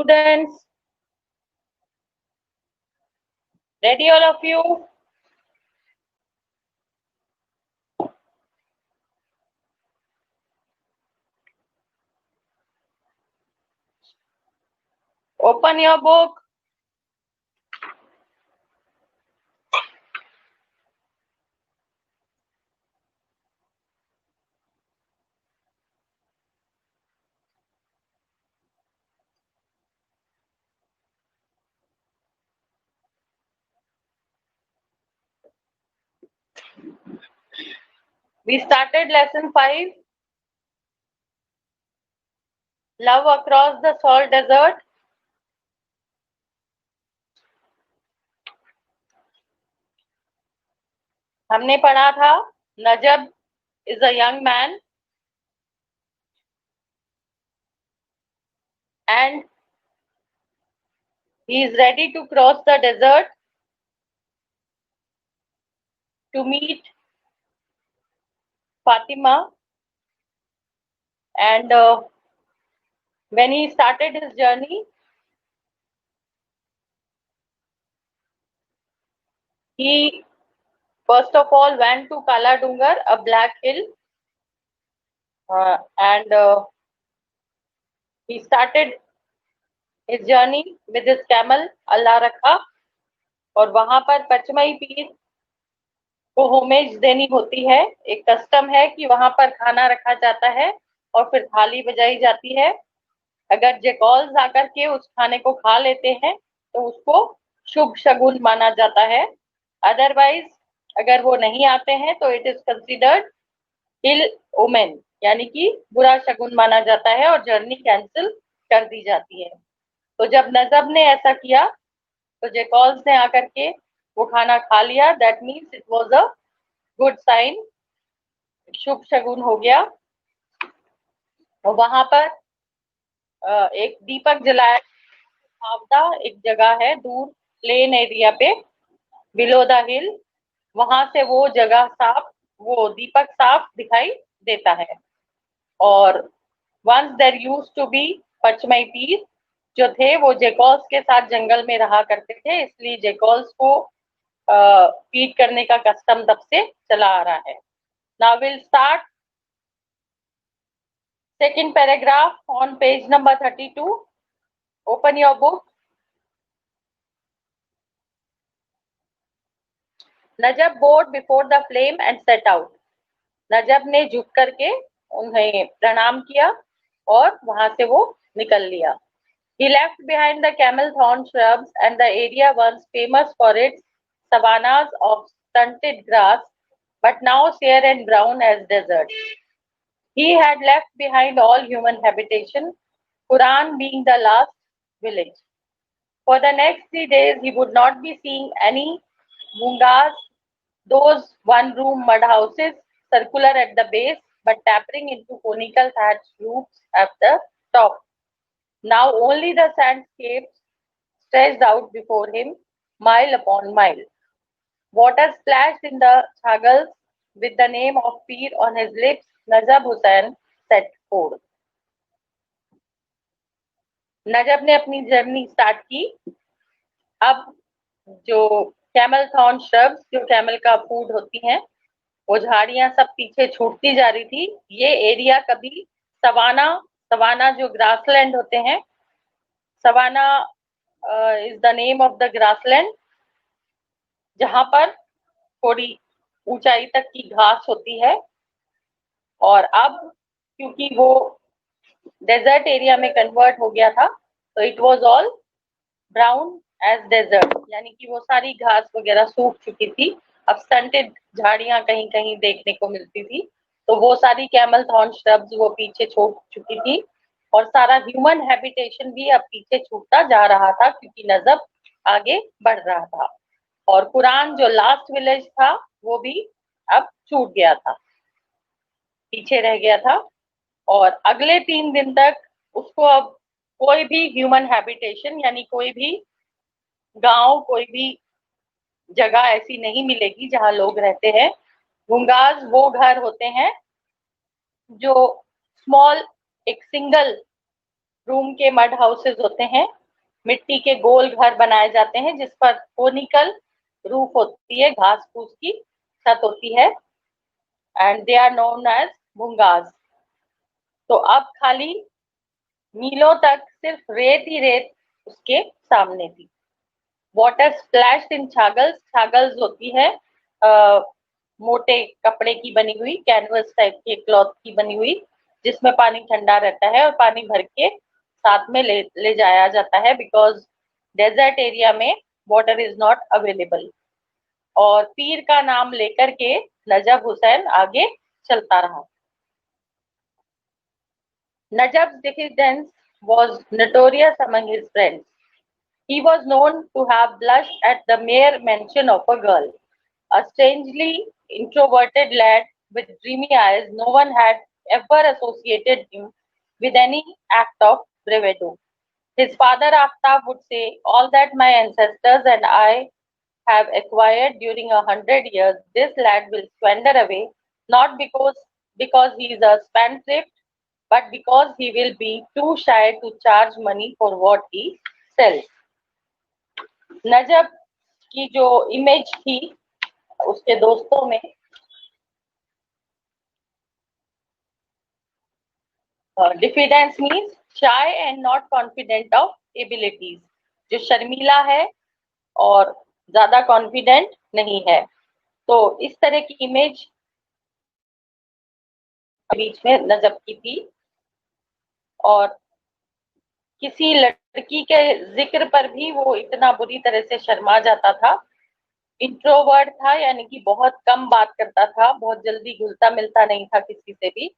students? Ready, all of you? Open your book. We started lesson 5. Love across the salt desert. हमने पढ़ा था नजब is a young man and he is ready to cross the desert to meet Fatima, and when he started his journey, he first of all went to Kala Dungar, a black hill, and he started his journey with his camel अल्लाह रखा, और वहां पर पचमई पीर को homage देनी होती है। एक custom है कि वहां पर खाना रखा जाता है और फिर थाली बजाई जाती है। अगर जेकॉल्स आकर के उस खाने को खा लेते हैं तो उसको शुभ शगुन माना जाता है। अदरवाइज अगर वो नहीं आते हैं तो it is considered ill omen, यानी कि बुरा शगुन माना जाता है और जर्नी कैंसिल कर दी जाती है। तो जब नजब ने ऐसा किया तो जेकॉल्स ने आकर के वो खाना खा लिया। That means it was a good sign, शुभ शगुन हो गया। और वहां पर एक दीपक जलाया। आवदा एक जगह है दूर प्लेन एरिया पे, बिलो द हिल, वहां से वो जगह साफ, वो दीपक साफ दिखाई देता है। और once there used to be Pachmai Pir जो थे वो जेकॉल्स के साथ जंगल में रहा करते थे, इसलिए जेकॉल्स को फीड करने का कस्टम तब से चला आ रहा है। Now will start second paragraph on page number 32. Open your book. Najab bowed before the flame and set out. नजब ने झुक करके उन्हें प्रणाम किया और वहां से वो निकल लिया। He left behind the camel thorn shrubs and the area once famous for its savannas of stunted grass, but now sere and brown as desert. He had left behind all human habitation, Quran being the last village. For the next 3 days, he would not be seeing any bungas, those one-room mud houses circular at the base, but tapering into conical thatched roofs at the top. Now only the sandscapes stretched out before him, mile upon mile. Water splashed in the chagals with the name of Peer on his lips. Najab Hussain set forth. नजब ने अपनी journey start की। अब जो camel thorn shrubs, जो camel का food होती हैं, वो झाड़ियां सब पीछे छूटती जा रही थी। ये एरिया कभी सवाना जो ग्रासलैंड होते हैं, savanna is the name of the grassland, जहां पर थोड़ी ऊंचाई तक की घास होती है। और अब क्योंकि वो डेजर्ट एरिया में कन्वर्ट हो गया था तो it was all brown as desert, यानी कि वो सारी घास वगैरह सूख चुकी थी। अब स्टंटेड झाड़ियां कहीं कहीं देखने को मिलती थी, तो वो सारी कैमल थॉर्न श्रब्स वो पीछे छोड़ चुकी थी और सारा ह्यूमन हैबिटेशन भी अब पीछे छूटता जा रहा था क्योंकि नजब आगे बढ़ रहा था। और कुरान जो लास्ट विलेज था वो भी अब छूट गया था, पीछे रह गया था। और अगले 3 दिन तक उसको अब कोई भी ह्यूमन हैबिटेशन यानी कोई भी गांव, कोई भी जगह ऐसी नहीं मिलेगी जहां लोग रहते हैं। गुंगाज वो घर होते हैं जो स्मॉल एक सिंगल रूम के मड हाउसेस होते हैं, मिट्टी के गोल घर बनाए जाते हैं जिस पर कोनिकल रूफ होती है, घास फूस की छत होती है, and they are known as bhungas. तो अब खाली मीलों तक सिर्फ रेत ही रेत उसके सामने थी। वाटर स्प्लैश्ड इन छागल्स, छागल्स होती है मोटे कपड़े की बनी हुई, कैनवस टाइप के क्लॉथ की बनी हुई, जिसमें पानी ठंडा रहता है और पानी भर के साथ में ले जाया जाता है, बिकॉज डेजर्ट एरिया में वाटर इज नॉट अवेलेबल। और पीर का नाम लेकर के नजब हुसैन आगे चलता रहा। Najab's diffidence was notorious among his friends. He was known to have blushed at the mere mention of a girl. A strangely introverted lad with dreamy eyes, no one had ever associated him with any act of bravado. His father Aftab would say, "All that my ancestors and I have acquired during 100 years, this lad will squander away, not because he is a spendthrift, but because he will be too shy to charge money for what he sells." नजब की जो image थी उसके दोस्तों में, diffidence means shy and not confident of abilities, जो शर्मीला है और ज्यादा कॉन्फिडेंट नहीं है। तो इस तरह की इमेज बीच में नजब की थी। और किसी लड़की के जिक्र पर भी वो इतना बुरी तरह से शर्मा जाता था। इंट्रोवर्ट था, यानी कि बहुत कम बात करता था, बहुत जल्दी घुलता मिलता नहीं था किसी से भी।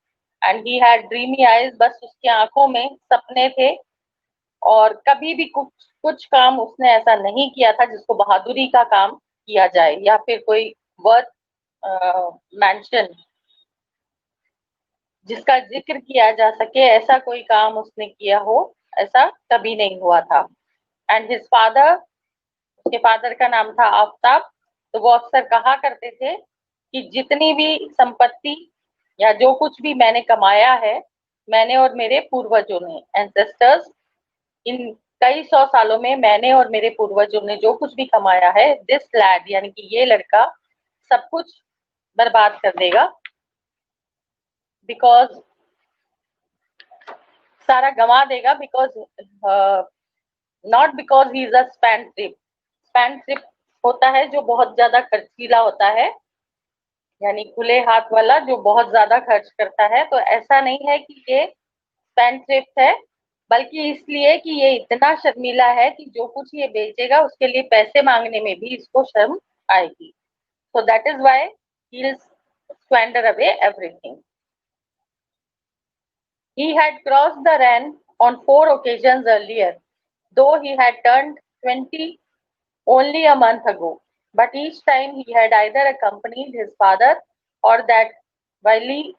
And he had dreamy eyes, बस उसकी आंखों में सपने थे। और कभी भी कुछ काम उसने ऐसा नहीं किया था जिसको बहादुरी का काम किया जाए या फिर कोई वर्थ मेंशन, जिसका जिक्र किया जा सके, ऐसा कोई काम उसने किया हो, ऐसा कभी नहीं हुआ था। एंड हिज फादर, उसके फादर का नाम था आफ्ताब, तो वो अक्सर कहा करते थे कि जितनी भी संपत्ति या जो कुछ भी मैंने कमाया है, मैंने और मेरे पूर्वजों ने, एंसेस्टर्स, इन कई सौ सालों में मैंने और मेरे पूर्वजों ने जो कुछ भी कमाया है, दिस लैड यानी कि ये लड़का सब कुछ बर्बाद कर देगा, बिकॉज सारा गंवा देगा, because not because he is a spendthrift. Spendthrift होता है जो बहुत ज्यादा खर्चीला होता है, यानी खुले हाथ वाला जो बहुत ज्यादा खर्च करता है। तो ऐसा नहीं है कि ये स्पेंडथ्रिफ्ट है, बल्कि इसलिए कि ये इतना शर्मीला है कि जो कुछ ये बेचेगा उसके लिए पैसे मांगने में भी इसको शर्म आएगी। So that is why he'll squander away everything. He had crossed the Rhine on 4 occasions earlier, though he had turned 20 only a month ago. But each time he had either accompanied his father or that wily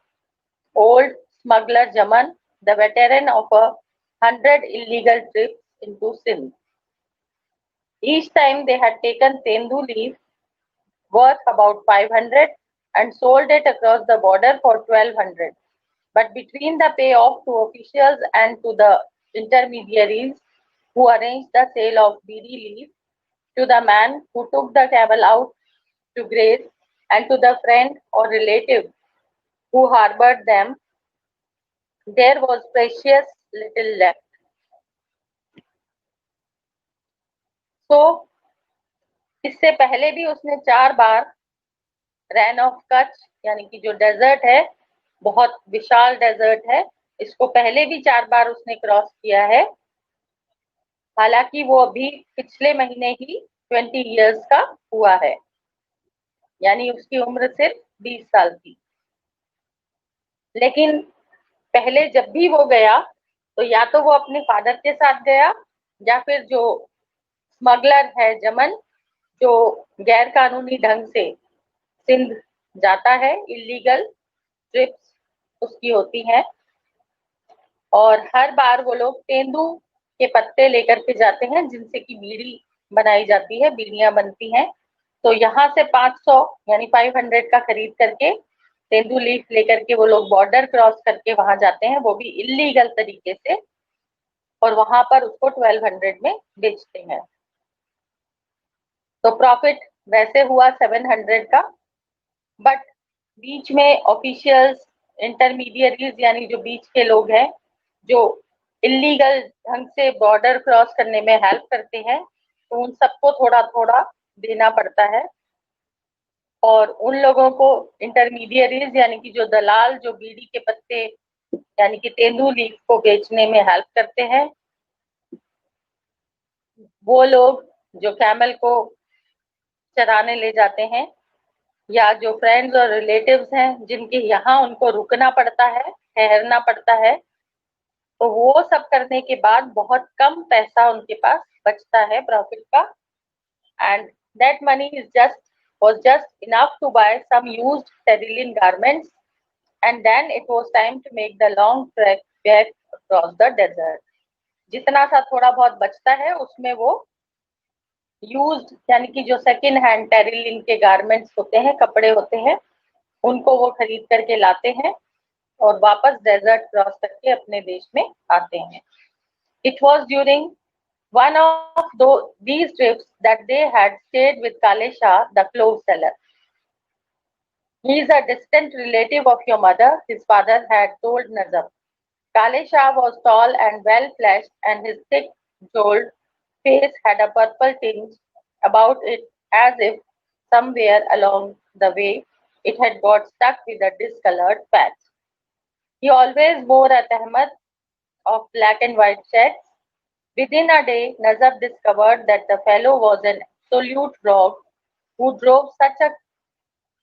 old smuggler Jaman, the veteran of 100 illegal trips into Sindh. Each time they had taken Tendu leaf worth about 500 and sold it across the border for 1200. But between the payoff to officials and to the intermediaries who arranged the sale of beedi leaf, to the man who took the camel out to graze, and to the friend or relative who harbored them, there was precious little left. So, इससे पहले भी उसने 4 बार ran off Kutch, यानी कि जो desert है, बहुत विशाल desert है, इसको पहले भी 4 बार उसने क्रॉस किया है। हालांकि वो अभी पिछले महीने ही 20 इयर्स का हुआ है, यानी उसकी उम्र सिर्फ 20 साल थी। लेकिन पहले जब भी वो गया तो या तो वो अपने फादर के साथ गया, या फिर जो स्मगलर है जमन, जो गैर कानूनी ढंग से सिंध जाता है, इलीगल ट्रिप्स उसकी होती हैं। और हर बार वो लोग तेंदू के पत्ते लेकर के जाते हैं जिनसे कि बीड़ी बनाई जाती है, बीड़ियां बनती हैं। तो यहाँ से 500 यानी 500 का खरीद करके तेंदू लीफ लेकर के वो लोग बॉर्डर क्रॉस करके वहां जाते हैं, वो भी इलीगल तरीके से। और वहां पर उसको 1200 में बेचते हैं। तो प्रॉफिट वैसे हुआ 700 का, बट बीच में ऑफिशियल्स, इंटरमीडियरीज यानी जो बीच के लोग हैं, जो इलीगल ढंग से बॉर्डर क्रॉस करने में हेल्प करते हैं, तो उन सबको थोड़ा थोड़ा देना पड़ता है। और उन लोगों को इंटरमीडियरीज यानी कि जो दलाल, जो बीड़ी के पत्ते यानी कि तेंदू लीफ को बेचने में हेल्प करते हैं, वो लोग जो कैमल को चराने ले जाते हैं, या जो फ्रेंड्स और रिलेटिव्स हैं जिनके यहाँ उनको रुकना पड़ता है, ठहरना पड़ता है, तो वो सब करने के बाद बहुत कम पैसा उनके पास बचता है प्रॉफिट का। And that money is just was just enough to buy some used Cerulean garments, and then it was time to make the long trek back across the desert. जितना सा थोड़ा बहुत बचता है उसमें वो यूज्ड यानी कि जो सेकेंड हैंड टेरिलिन के गारमेंट्स होते हैं, कपड़े होते हैं, उनको वो खरीद करके लाते हैं और वापस डेजर्ट क्रॉस करके अपने देश में आते हैं। It was during one of these trips that they had stayed with Kale Shah, the clove seller. He is a distant relative of your mother, his father had told Nazab. Kale Shah was tall and well-fleshed, and his thick, jowled face had a purple tinge about it, as if somewhere along the way it had got stuck with a discolored patch. He always wore a tehmat of black and white checks. Within a day, Nazab discovered that the fellow was an absolute rogue who drove such a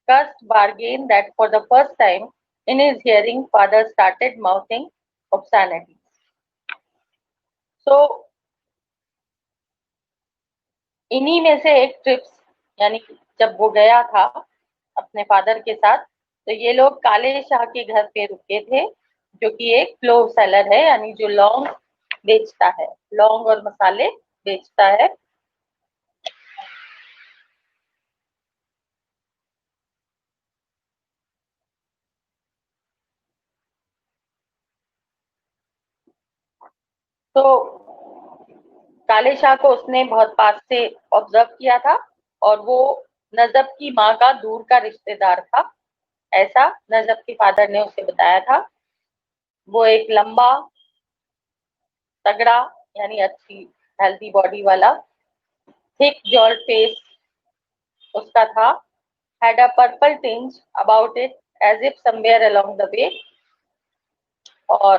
cursed bargain that for the first time in his hearing, father started mouthing obscenities. So, इन्हीं में से एक trips यानी जब वो गया था अपने फादर के साथ, तो ये लोग काले शाह के घर पे रुके थे, जो कि एक क्लोव सेलर है, यानी जो लौंग बेचता है, लौंग और मसाले बेचता है। तो काले शाह को उसने बहुत पास से ऑब्जर्व किया था, और वो नजब की माँ का दूर का रिश्तेदार था, ऐसा नजब के फादर ने उसे बताया था। वो एक लंबा, तगड़ा, यानी अच्छी हेल्दी बॉडी वाला, थिक जॉल्ड फेस उसका था, had a purple tinge about it as if somewhere along the way. और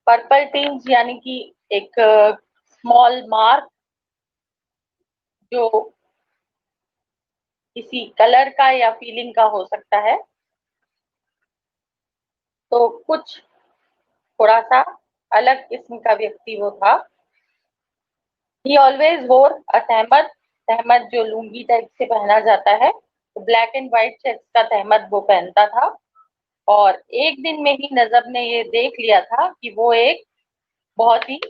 पर्पल टिंज यानी कि एक स्मॉल मार्क जो किसी कलर का या फीलिंग का हो सकता है, तो कुछ थोड़ा सा अलग किस्म का व्यक्ति वो था। ही ऑलवेज वोर अ तहमद, तहमद जो लुंगी टाइप से पहना जाता है, तो ब्लैक एंड व्हाइट चेक्स का तहमद वो पहनता था। और एक दिन में ही नजब ने ये देख लिया था कि वो एक बहुत ही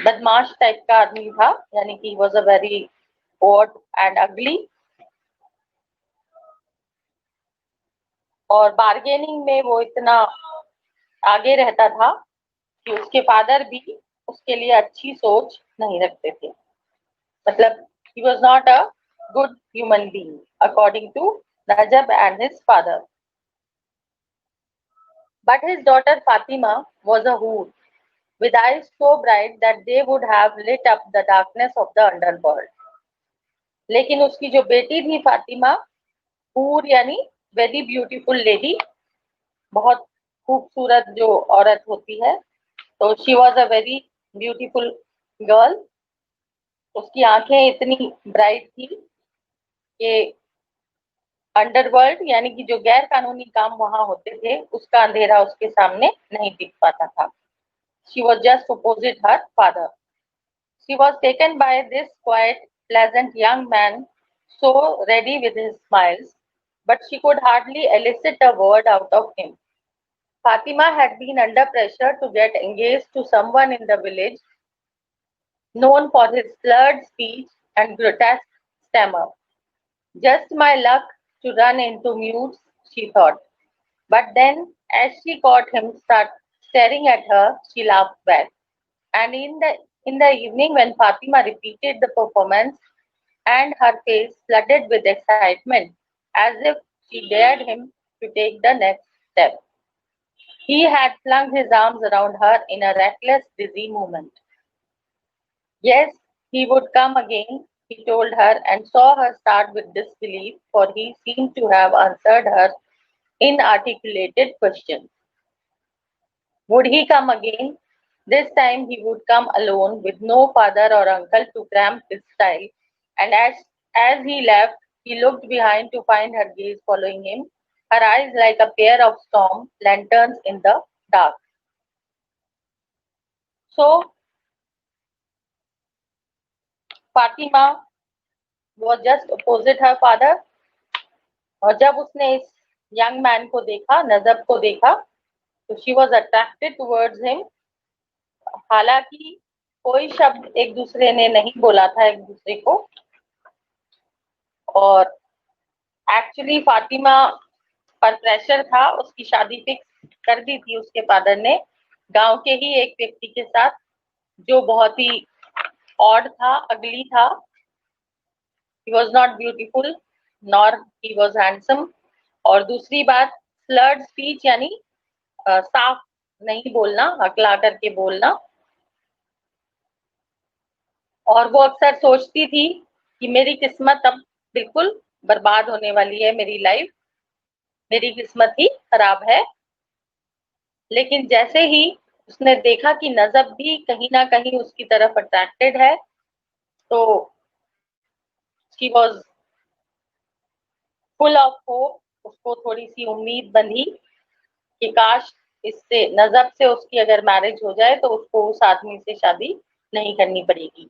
बदमाश टाइप का आदमी था, यानी कि was a very odd and ugly. और बार्गेनिंग में वो इतना आगे रहता था कि उसके फादर भी उसके लिए अच्छी सोच नहीं रखते थे। मतलब he was not a good human being according to Najab and his father. But his daughter Fatima was a hoot with eyes so bright that they would have lit up the darkness of the underworld. लेकिन उसकी जो बेटी थी फातिमा, हूर यानी very beautiful lady, बहुत खूबसूरत जो औरत होती है, तो she was a very beautiful girl. उसकी आंखें इतनी ब्राइट थी कि अंडरवर्ल्ड यानी कि जो गैर कानूनी काम वहां होते थे, उसका अंधेरा उसके सामने नहीं दिख पाता था। She was just opposite her father. She was taken by this quite pleasant young man, so ready with his smiles, but she could hardly elicit a word out of him. Fatima had been under pressure to get engaged to someone in the village, known for his slurred speech and grotesque stammer. Just my luck to run into mutes, she thought. But then, as she caught him Staring at her, she laughed back. And in the evening, when Fatima repeated the performance, and her face flooded with excitement, as if she dared him to take the next step. He had flung his arms around her in a reckless, dizzy movement. Yes, he would come again, he told her, and saw her start with disbelief, for he seemed to have answered her inarticulated questions. Would he come again? This time he would come alone, with no father or uncle to cramp his style, and as he left, he looked behind to find her gaze following him, her eyes like a pair of storm lanterns in the dark. So Fatima was just opposite her father, और जब उसने इस young man को देखा, नजब को देखा, तो she was attracted towards him. हालांकि कोई शब्द एक दूसरे ने नहीं बोला था एक दूसरे को, और एक्चुअली फातिमा पर प्रेशर था, उसकी शादी फिक्स कर दी थी उसके फादर ने गांव के ही एक व्यक्ति के साथ, जो बहुत ही ऑड था, अगली था. He was not beautiful nor he was handsome. और दूसरी बात, स्लर्ड स्पीच यानी साफ नहीं बोलना, हकला करके बोलना. और वो अक्सर सोचती थी कि मेरी किस्मत अब बिल्कुल बर्बाद होने वाली है, मेरी लाइफ, मेरी किस्मत ही खराब है. लेकिन जैसे ही उसने देखा कि नजब भी कहीं ना कहीं उसकी तरफ अट्रैक्टेड है, तो she was full of hope. उसको थोड़ी सी उम्मीद बंधी कि काश इससे, नजब से उसकी अगर मैरिज हो जाए तो उसको उस आदमी से शादी नहीं करनी पड़ेगी.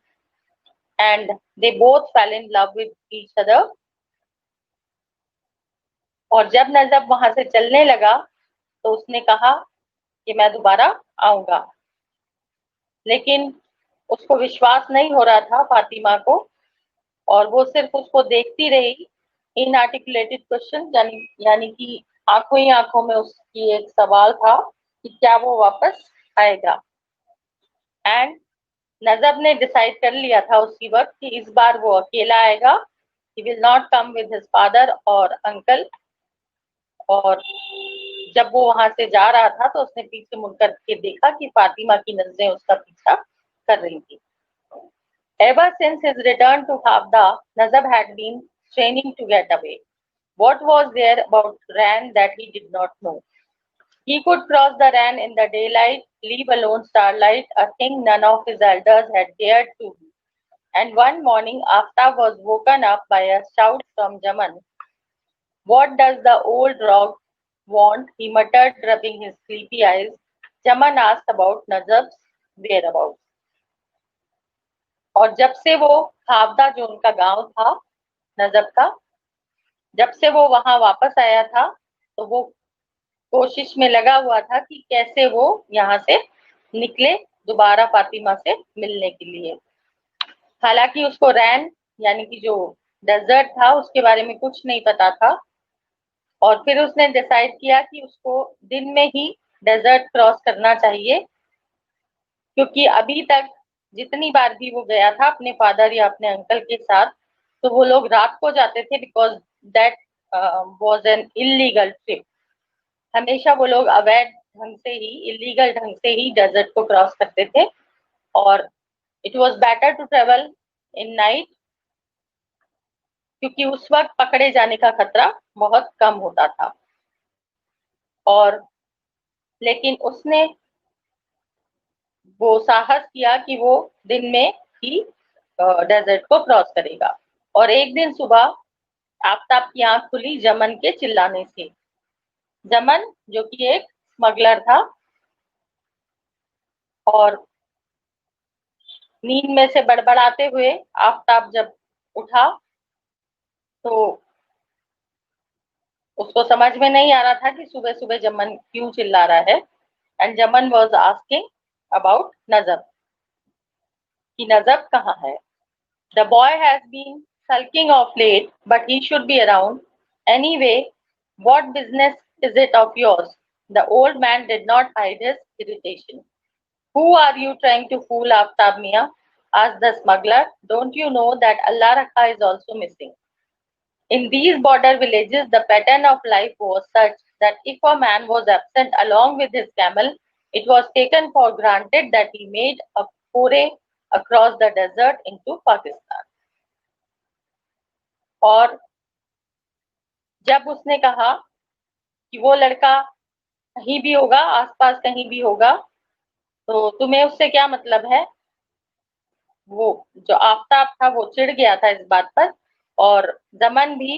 And they both fail in love with each other. और जब नजब वहां से चलने लगा तो उसने कहा कि मैं दोबारा आऊंगा. लेकिन उसको विश्वास नहीं हो रहा था फातिमा को, और वो सिर्फ उसको देखती रही. इनआर्टिकुलेटेड क्वेश्चन, यानी कि आंखों ही आंखों में उसकी एक सवाल था कि क्या वो वापस आएगा. एंड नजब ने डिसाइड कर लिया था उसी वक्त कि इस बार वो अकेला आएगा. He will not come with his father और अंकल. और जब वो वहां से जा रहा था तो उसने पीछे मुड़ करके देखा कि फातिमा की नजरें उसका पीछा कर रही थी. Ever since his return to Havda, Nazab had been straining to get away. What was there about Ran that he did not know? He could cross the Ran in the daylight, leave alone starlight, a thing none of his elders had dared to do. And one morning, Aftab was woken up by a shout from Jaman. What does the old rogue want? He muttered, rubbing his sleepy eyes. Jaman asked about Nazab's whereabouts. और जब से वो खावदा, जो उनका गांव था नजब का, जब से वो वहां वापस आया था, तो वो कोशिश में लगा हुआ था कि कैसे वो यहाँ से निकले दोबारा फातिमा से मिलने के लिए. हालांकि उसको रैन यानी कि जो डेजर्ट था उसके बारे में कुछ नहीं पता था. और फिर उसने डिसाइड किया कि उसको दिन में ही डेजर्ट क्रॉस करना चाहिए, क्योंकि अभी तक जितनी बार भी वो गया था अपने फादर या अपने अंकल के साथ, तो वो लोग रात को जाते थे, because that was an illegal trip. हमेशा वो लोग अवैध ढंग से ही, इलीगल ढंग से ही डेजर्ट को क्रॉस करते थे. और it was better to travel in night, क्योंकि उस वक्त पकड़े जाने का खतरा बहुत कम होता था. और लेकिन उसने वो साहस किया कि वो दिन में ही डेजर्ट को क्रॉस करेगा. और एक दिन सुबह आफ्ताब की आंख खुली जमन के चिल्लाने से. जमन जो कि एक स्मगलर था, और नींद में से बड़बड़ाते हुए आफ्ताब जब उठा तो उसको समझ में नहीं आ रहा था कि सुबह सुबह जमन क्यों चिल्ला रहा है. एंड जमन वाज आस्किंग अबाउट नजब, कि नजब कहाँ है. The boy has been sulking of late, but he should be around. Anyway, what business is it of yours? The old man did not hide his irritation. Who are you trying to fool, Aftab Mia? Asked the smuggler. Don't you know that Allah Rakha is also missing? In these border villages, the pattern of life was such that if a man was absent along with his camel, it was taken for granted that he made a foray across the desert into Pakistan. और जब उसने कहा कि वो लड़का कहीं भी होगा, आसपास कहीं भी होगा, तो तुम्हें उससे क्या मतलब है, वो जो आफ्ताब था वो चिढ़ गया था इस बात पर, और जमन भी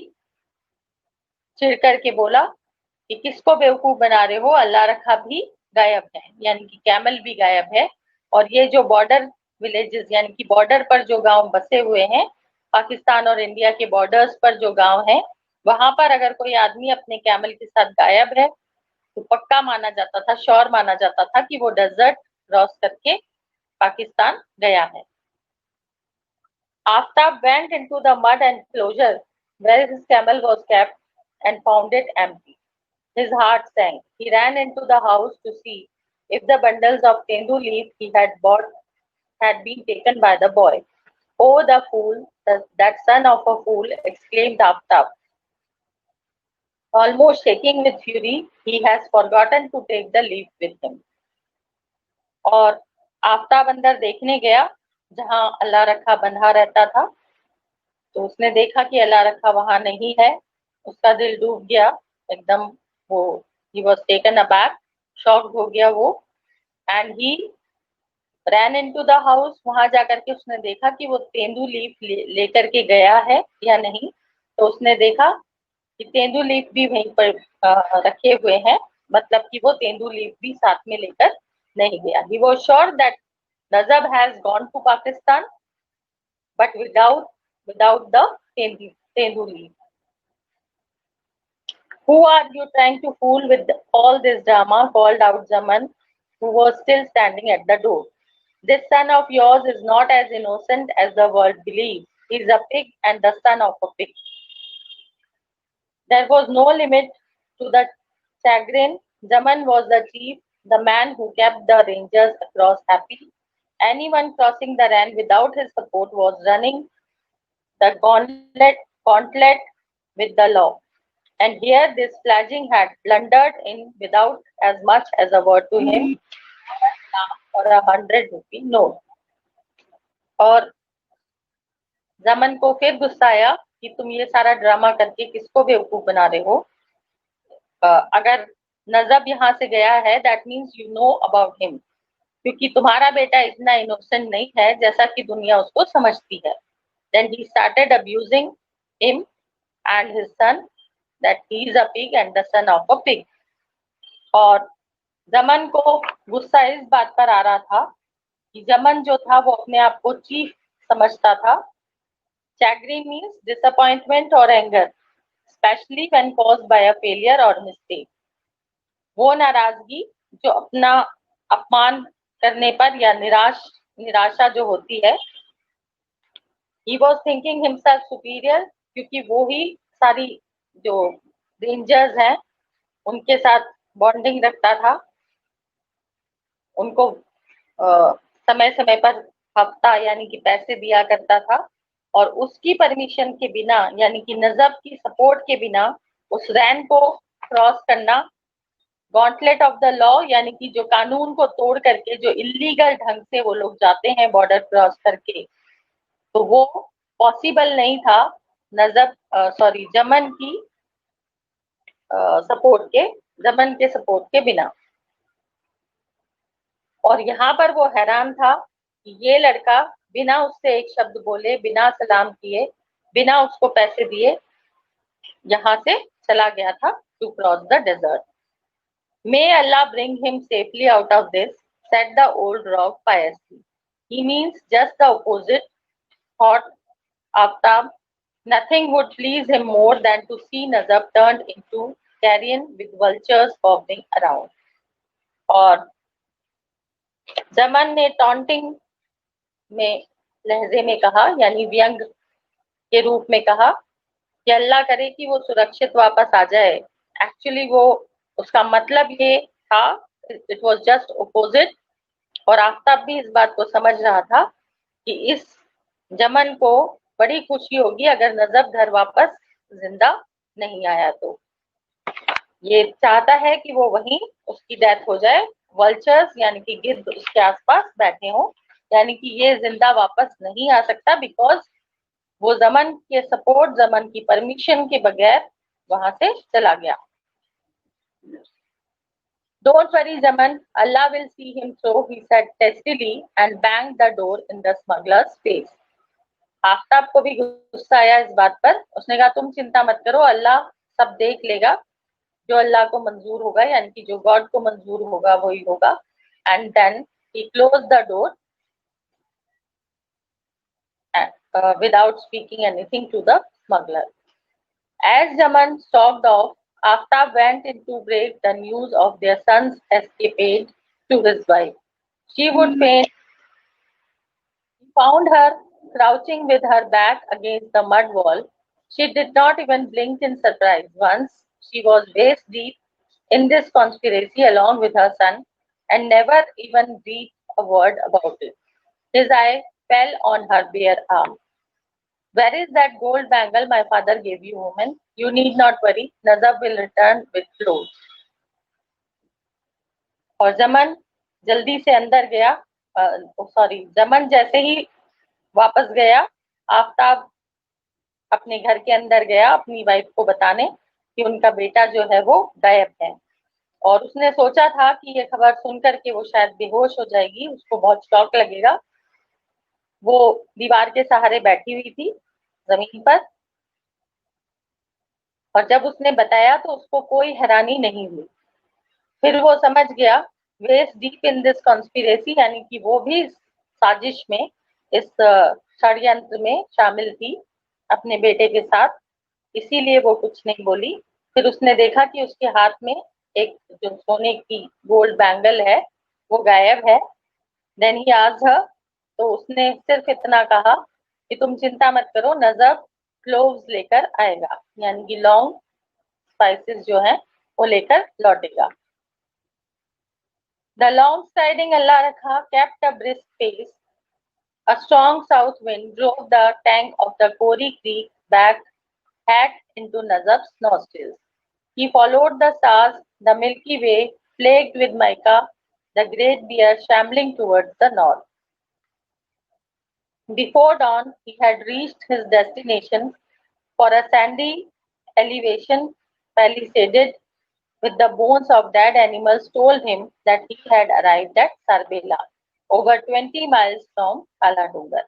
चिढ़ करके बोला कि किसको बेवकूफ बना रहे हो, अल्लाह रखा भी गायब है, यानी कि कैमल भी गायब है। और ये जो बॉर्डर विलेजेस यानी कि बॉर्डर पर जो गांव बसे हुए हैं, पाकिस्तान और इंडिया के बॉर्डर्स पर जो गांव हैं, वहां पर अगर कोई आदमी अपने कैमल के साथ गायब है तो पक्का माना जाता था, श्योर माना जाता था कि वो डेजर्ट क्रॉस करके पाकिस्तान गया है। Aftab went into the mud enclosure where his camel was kept and found it empty. His heart sank. He ran into the house to see if the bundles of tendu leaf he had bought had been taken by the boy. Oh, the fool, that son of a fool, exclaimed Aftab. Almost shaking with fury, he has forgotten to take the leaf with him. और आफ्ताब अंदर देखने गया जहां अल्लाह रखा बंधा रहता था, तो उसने देखा कि अल्लाह रखा वहां नहीं है। उसका दिल डूब गया एकदम, वो he was taken aback, shocked हो गया वो, and he ran into the house. वहां जाकर के उसने देखा कि वो तेंदू लीफ लेकर के गया है या नहीं, तो उसने देखा कि तेंदू लीफ भी वहीं पर रखे हुए हैं, मतलब कि वो तेंदू लीफ भी साथ में लेकर नहीं गया। He was sure that Nazab has gone to Pakistan, but without the tendu leaf. Who are you trying to fool with all this drama? Called out Zaman, who was still standing at the door. This son of yours is not as innocent as the world believes. He is a pig and the son of a pig. There was no limit to the chagrin. Zaman was the chief, the man who kept the rangers across happy. Anyone crossing the Ran without his support was running the gauntlet with the law. And here this fledgling had blundered in without as much as a word to him or a 100 rupee note. और जमन को फिर गुस्सा आया कि तुम ये सारा ड्रामा करके किसको बेवकूफ बना रहे हो। अगर नजब यहाँ से गया है, that means you know about him, क्योंकि तुम्हारा बेटा इतना इनोसेंट नहीं है जैसा कि दुनिया उसको समझती है। Then he started abusing him and his son that he is a pig and the son of a pig. और जमन को गुस्सा इस बात पर आ रहा था कि जमन जो था वो अपने आप को चीफ समझता था। Chagrin means disappointment or anger, especially when caused by a failure or mistake. वो नाराजगी जो अपना अपमान करने पर या निराशा जो होती है। He was thinking himself superior, क्योंकि वो ही सारी जो रेंजर्स हैं उनके साथ बॉन्डिंग रखता था, उनको समय समय पर हफ्ता यानी कि पैसे दिया करता था, और उसकी परमिशन के बिना यानी कि नजब की सपोर्ट के बिना उस रैन को क्रॉस करना, गॉन्टलेट ऑफ द लॉ यानी कि जो कानून को तोड़ करके जो इलीगल ढंग से वो लोग जाते हैं बॉर्डर क्रॉस करके, तो वो पॉसिबल नहीं था जमन की जमन के सपोर्ट के बिना। और यहाँ पर वो हैरान था कि ये लड़का बिना उससे एक शब्द बोले, बिना सलाम किए, बिना उसको पैसे दिए यहाँ से चला गया था to cross the desert. May Allah bring him safely out of this, said the old rogue piously. He means just the opposite, thought Aftab. Nothing would please him more than to see Nazab turned into carrion with vultures bobbing around. और जमन ने taunting में लहजे में कहा, यानी व्यंग के रूप में कहा कि अल्लाह करे कि वो सुरक्षित वापस आ जाए। एक्चुअली वो उसका मतलब ये था, इट वॉज जस्ट अपोजिट। और आफ्ताब भी इस बात को समझ रहा था कि इस जमन को बड़ी खुशी होगी अगर नजब घर वापस जिंदा नहीं आया तो। ये चाहता है कि वो वहीं उसकी डेथ हो जाए, वल्चर्स यानी कि गिद्ध उसके आसपास बैठे हों, यानी कि ये जिंदा वापस नहीं आ सकता बिकॉज वो जमन के सपोर्ट, जमन की परमिशन के बगैर वहां से चला गया। Don't worry, Zaman. Allah will see him through, he said testily and banged the door in the smuggler's face. Aftab को भी गुस्सा आया इस बात पर। उसने कहा तुम चिंता मत करो, अल्लाह सब देख लेगा, जो अल्लाह को मंजूर होगा यानी कि जो गॉड को मंजूर होगा वही होगा। And then he close the door without speaking anything to the smuggler. As Zaman stalked off, Aftab went in to break the news of their son's escapade to his wife. She would faint. He found her crouching with her back against the mud wall. She did not even blink in surprise. Once she was waist deep in this conspiracy along with her son and never even breathed a word about it. His eye fell on her bare arm. Where is that gold bangle my father gave you, woman? You need not worry. Nazab will return with clothes. और जमन जल्दी से अंदर गया, sorry, जमन जैसे ही वापस गया, आफ्ताब अपने घर के अंदर गया अपनी वाइफ को बताने कि उनका बेटा जो है वो गायब है। और उसने सोचा था कि ये खबर सुनकर के वो शायद बेहोश हो जाएगी, उसको बहुत शौक लगेगा। वो दीवार के सहारे बैठी हुई थी जमीन पर, और जब उसने बताया तो उसको कोई हैरानी नहीं हुई। फिर वो समझ गया, waist deep in this conspiracy, यानी कि वो भी साजिश में, इस षड्यंत्र में शामिल थी अपने बेटे के साथ, इसीलिए वो कुछ नहीं बोली। फिर उसने देखा कि उसके हाथ में एक जो सोने की गोल्ड बैंगल है वो गायब है। देन ही आस्क्ड हर, तो उसने सिर्फ इतना कहा कि तुम चिंता मत करो, नजब क्लोव्स लेकर आएगा, यानी कि लॉन्ग स्पाइसेस जो है वो लेकर लौटेगा। The long striding Allah Rakha kept a brisk pace. A strong south wind drove the tank of the Kori Creek back hat into Nazab's nostrils. He followed the stars, the Milky Way, plagued with mica, the great bear shambling towards the north. Before dawn, he had reached his destination, for a sandy elevation palisaded with the bones of dead animals told him that he had arrived at Sarbela, over 20 miles from Kaladungar.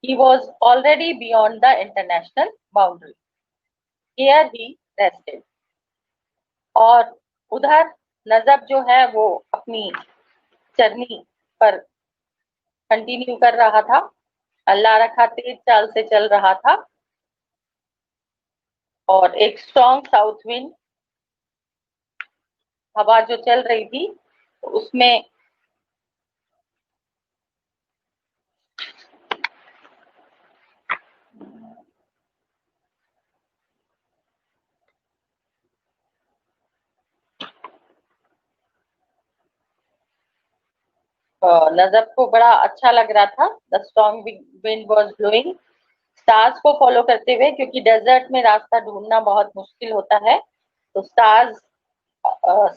He was already beyond the international boundary. Here he rested. और उधर नजब जो है वो अपनी चरनी पर continue कर रहा था। अल्लाह रखा तेज चाल से चल रहा था और एक स्ट्रॉन्ग साउथ विंड, हवा जो चल रही थी उसमें नजब को बड़ा अच्छा लग रहा था। The strong wind was blowing, stars को फॉलो करते हुए, क्योंकि डेजर्ट में रास्ता ढूंढना बहुत मुश्किल होता है, तो स्टार्स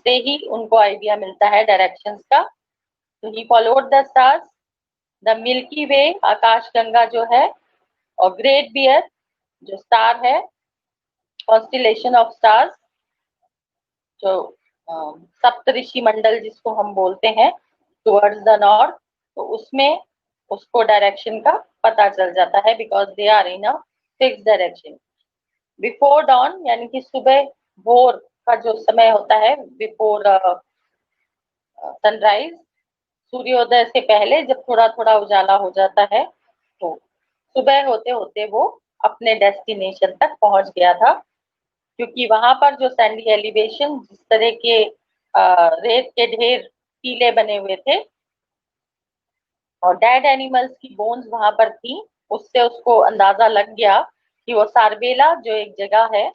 से ही उनको आइडिया मिलता है डायरेक्शंस का। तो he followed the stars, the milky way आकाश गंगा जो है, और ग्रेट बियर जो स्टार है, कॉन्स्टिलेशन ऑफ स्टार्स जो सप्तऋषि मंडल जिसको हम बोलते हैं, टुवर्ड्स द नॉर्थ, तो उसमें उसको डायरेक्शन का पता चल जाता है because they are in a fix direction. Before dawn यानी कि सुबह भोर का जो समय होता है, बिफोर सनराइज, सूर्योदय से पहले जब थोड़ा थोड़ा उजाला हो जाता है, तो सुबह होते होते वो अपने डेस्टिनेशन तक पहुंच गया था। क्योंकि वहां पर जो सैंडी एलिवेशन, जिस तरह के रेत के ढेर टीले बने हुए थे और डेड एनिमल्स की बोन्स वहां पर थी, उससे उसको अंदाजा लग गया कि वो सारबेला जो एक जगह है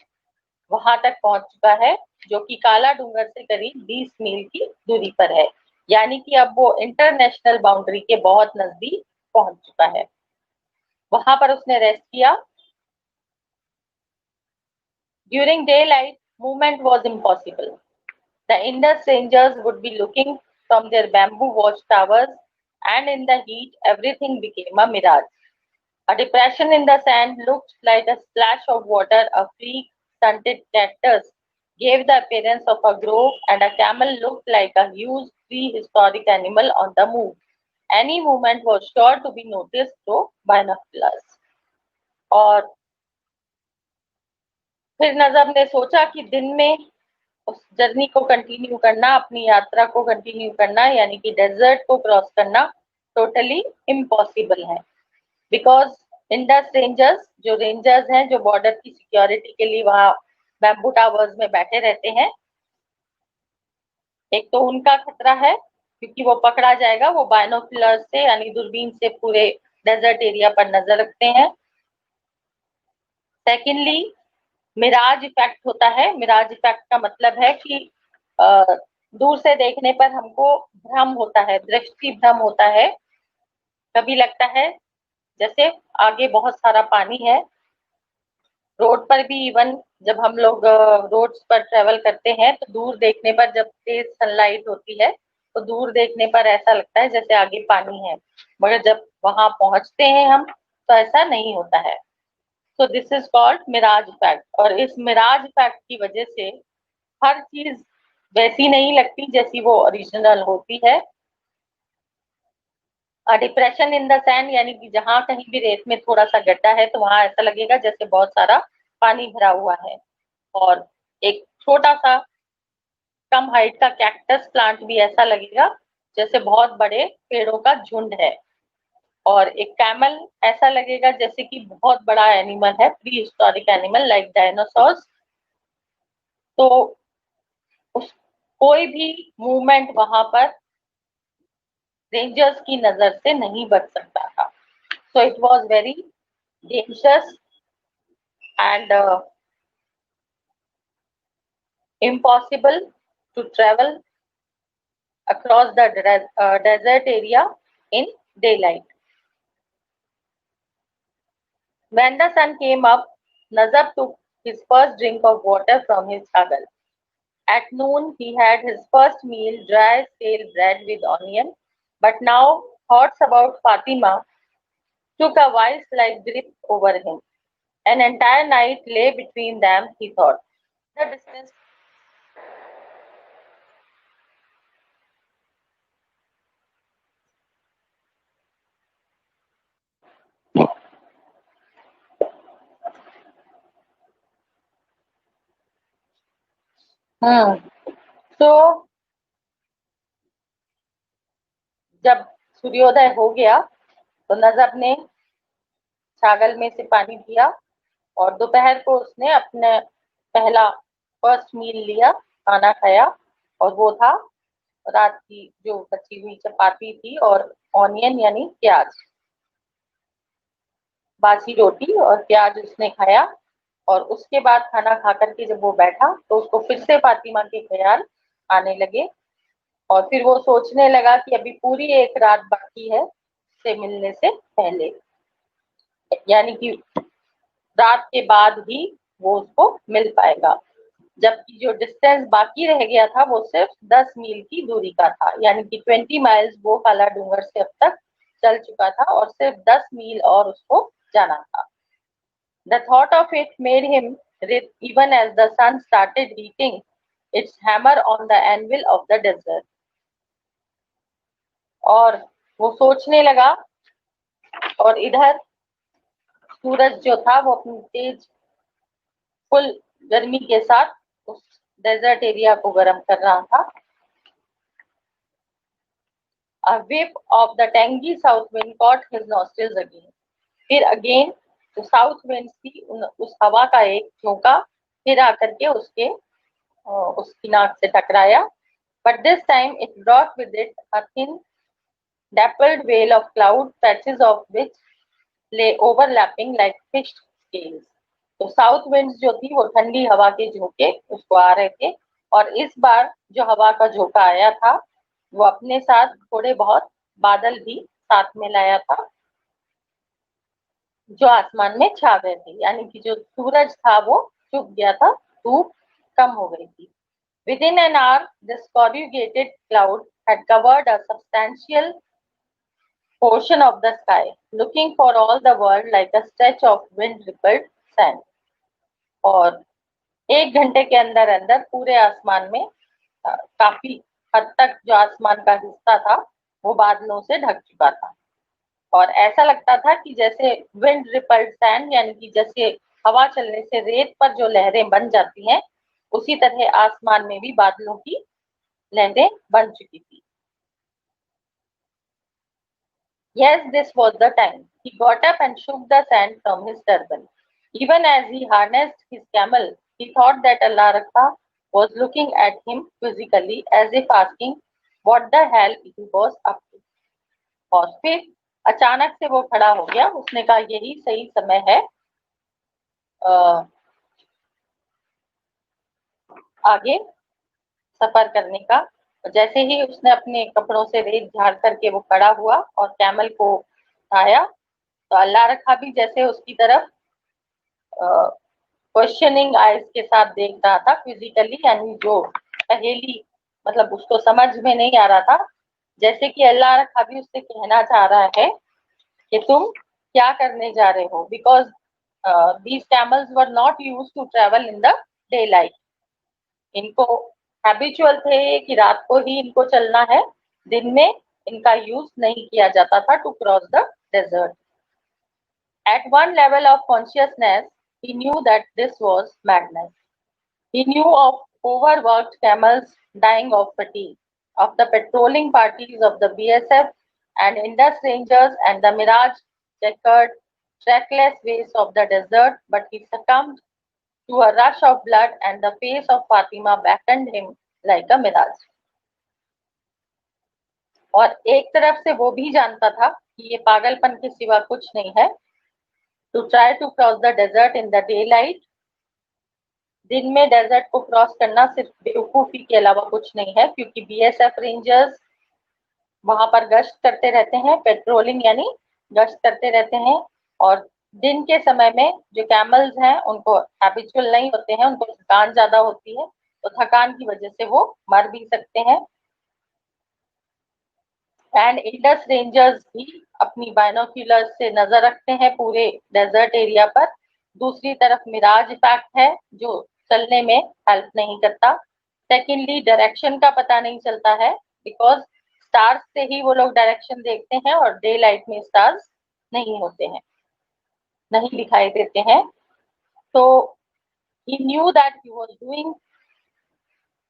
वहां तक पहुंच चुका है, जो कि काला डूंगर से करीब 20 मील की दूरी पर है। यानी कि अब वो इंटरनेशनल बाउंड्री के बहुत नजदीक पहुंच चुका है। वहां पर उसने रेस्ट किया। During day light movement was impossible. The Indus rangers would be looking from their bamboo watchtowers, and in the heat, everything became a mirage. A depression in the sand looked like a splash of water. A freak stunted cactus gave the appearance of a grove, and a camel looked like a huge prehistoric animal on the move. Any movement was sure to be noticed through binoculars. और फिर नजर ने सोचा कि दिन में उस journey को कंटिन्यू करना, अपनी यात्रा को कंटिन्यू करना, यानी कि डेजर्ट को क्रॉस करना टोटली इम्पॉसिबल है। बिकॉज इंडस रेंजर्स, जो रेंजर्स हैं, जो बॉर्डर की सिक्योरिटी के लिए वहां बैम्बू टावर्स में बैठे रहते हैं, एक तो उनका खतरा है क्योंकि वो पकड़ा जाएगा। वो बायनोकुलर से यानी दूरबीन से पूरे डेजर्ट एरिया पर नजर रखते हैं। सेकेंडली, मिराज इफेक्ट होता है। मिराज इफेक्ट का मतलब है कि दूर से देखने पर हमको भ्रम होता है, दृष्टि भ्रम होता है। कभी लगता है जैसे आगे बहुत सारा पानी है। रोड पर भी इवन जब हम लोग रोड्स पर ट्रेवल करते हैं तो दूर देखने पर, जब तेज सनलाइट होती है तो दूर देखने पर ऐसा लगता है जैसे आगे पानी है, मगर जब वहां पहुंचते हैं हम तो ऐसा नहीं होता है। So this is called mirage effect. और इस मिराज इफेक्ट की वजह से हर चीज वैसी नहीं लगती जैसी वो ओरिजिनल होती है। डिप्रेशन इन द सैंड, यानी कि जहां कहीं भी रेत में थोड़ा सा गड्ढा है तो वहां ऐसा लगेगा जैसे बहुत सारा पानी भरा हुआ है। और एक छोटा सा कम हाइट का कैक्टस प्लांट भी ऐसा लगेगा जैसे बहुत बड़े पेड़ों का झुंड है। और एक कैमल ऐसा लगेगा जैसे कि बहुत बड़ा एनिमल है, pre historic animal like dinosaurs. तो उस कोई भी मूवमेंट वहां पर रेंजर्स की नजर से नहीं बच सकता था। So it was very dangerous and impossible to travel across the desert area in daylight. When the sun came up, Nazar took his first drink of water from his chagal. At noon, he had his first meal, dry stale bread with onion. But now, thoughts about Fatima took a vice-like grip over him. An entire night lay between them, he thought. The distance. Hmm. So, जब सूर्योदय हो गया तो नजर ने छागल में से पानी पिया और दोपहर को उसने अपने पहला फर्स्ट मील लिया, खाना खाया। और वो था रात की जो बची हुई चपाती थी और ऑनियन यानी प्याज, बासी रोटी और प्याज उसने खाया। और उसके बाद खाना खा करके जब वो बैठा तो उसको फिर से फातिमा के ख्याल आने लगे। और फिर वो सोचने लगा कि अभी पूरी एक रात बाकी है से मिलने से पहले, यानी कि रात के बाद ही वो उसको मिल पाएगा। जबकि जो डिस्टेंस बाकी रह गया था वो सिर्फ 10 मील की दूरी का था, यानी कि 20 माइल्स वो काला डूंगर से अब तक चल चुका था और सिर्फ 10 मील और उसको जाना था। The thought of it made him writhe even as the sun started beating its hammer on the anvil of the desert. और वो सोचने लगा, और इधर सूरज जो था वो अपनी तेज फुल गर्मी के साथ उस डेजर्ट एरिया को गर्म कर रहा था। A whiff of the tangy south wind caught his nostrils again. फिर अगेन तो साउथ विंड की उस हवा का एक झोंका फिर आकर के उसकी नाक से टकराया। But this time it brought with it a thin, dappled veil of cloud, patches of which lay overlapping like fish scales. तो साउथ विंड्स जो थी वो ठंडी हवा के झोंके उसको आ रहे थे, और इस बार जो हवा का झोंका आया था वो अपने साथ थोड़े बहुत बादल भी साथ में लाया था, जो आसमान में छा गए थे, यानी कि जो सूरज था वो छुप गया था, धूप कम हो गई थी। Within an hour, this corrugated cloud had covered a substantial portion of the sky, looking for all the world like a stretch of wind-rippled sand. और 1 घंटे के अंदर अंदर पूरे आसमान में काफी हद तक जो आसमान का हिस्सा था वो बादलों से ढक चुका था, और ऐसा लगता था कि जैसे विंड रिपल्ड सैंड, यानी कि जैसे हवा चलने से रेत पर जो लहरें बन जाती हैं, उसी तरह आसमान में भी बादलों की लहरें बन चुकी थी। Yes, this was the time. He got up and shook the sand from his turban. Even as he harnessed his camel, he thought that Allah Rakha was looking at him quizzically, as if asking what the hell he was up to. और फिर अचानक से वो खड़ा हो गया, उसने कहा यही सही समय है आगे सफर करने का। जैसे ही उसने अपने कपड़ों से रेत झाड़ करके वो खड़ा हुआ और कैमल को उठाया, तो अल्लाह रखा भी जैसे उसकी तरफ क्वेश्चनिंग आइज के साथ देख रहा था, फिजिकली, यानी जो पहेली, मतलब उसको समझ में नहीं आ रहा था, जैसे कि अल्लाह रखा भी उससे कहना चाह रहा है कि तुम क्या करने जा रहे हो, because these camels were not used to travel in the daylight. इनको हैबिचुअल थे कि रात को ही इनको चलना है, दिन में इनका यूज नहीं किया जाता था to cross the desert. At one level of consciousness, he knew that this was madness. He knew of overworked camels dying of fatigue, of the patrolling parties of the BSF and Indus Rangers and the mirage checkered, trackless wastes of the desert, but he succumbed to a rush of blood and the face of Fatima beckoned him like a mirage. और एक तरफ से वो भी जानता था कि ये पागलपन के सिवा कुछ नहीं है, to try to cross the desert in the daylight. दिन में डेजर्ट को क्रॉस करना सिर्फ बेवकूफी के अलावा कुछ नहीं है, क्योंकि बीएसएफ रेंजर्स वहां पर गश्त करते रहते हैं, पेट्रोलिंग यानी गश्त करते रहते हैं, और दिन के समय में जो कैमल्स हैं उनको हैबिचुअल नहीं होते हैं, उनको थकान ज्यादा होती है, तो थकान की वजह से वो मर भी सकते हैं। एंड इंडस रेंजर्स भी अपनी बाइनोक्यूलर्स से नजर रखते हैं पूरे डेजर्ट एरिया पर। दूसरी तरफ मिराज इफेक्ट है जो चलने में हेल्प नहीं करता। सेकेंडली डायरेक्शन का पता नहीं चलता है, बिकॉज स्टार्स से ही वो लोग डायरेक्शन देखते हैं और डे लाइट में स्टार्स नहीं होते हैं, नहीं दिखाई देते हैं। तो he knew that he was doing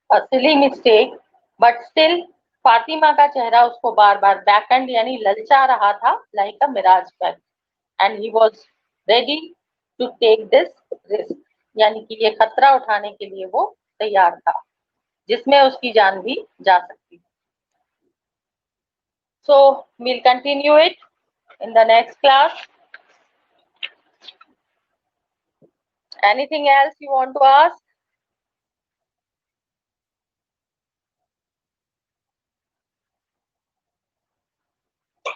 a silly mistake, but still Fatima का चेहरा उसको बार बार बैकएंड यानी ललचा रहा था, like a mirage pack, and he was ready to take this risk, यानी कि ये खतरा उठाने के लिए वो तैयार था जिसमें उसकी जान भी जा सकती। सो we'll continue it in the next class. Anything else you want to ask?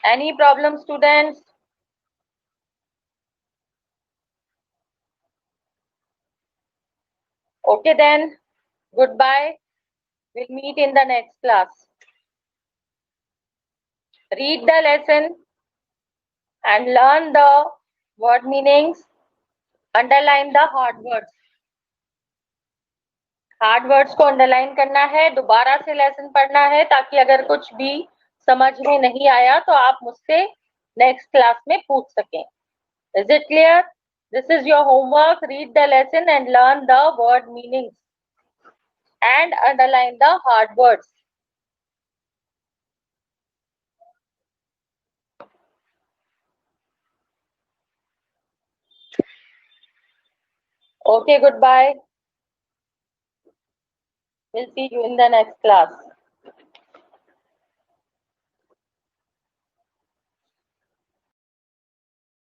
Any problem, students? Okay then, goodbye. We'll meet in the next class. Read the lesson and learn the word meanings. Underline the hard words. Hard words को underline करना है, दोबारा से lesson पढ़ना है, ताकि अगर कुछ भी समझ में नहीं आया तो आप मुझसे नेक्स्ट क्लास में पूछ सकें। Is it clear? This is your homework. Read the lesson and learn the word meanings and underline the hard words. Okay, goodbye. We'll see you in the next class.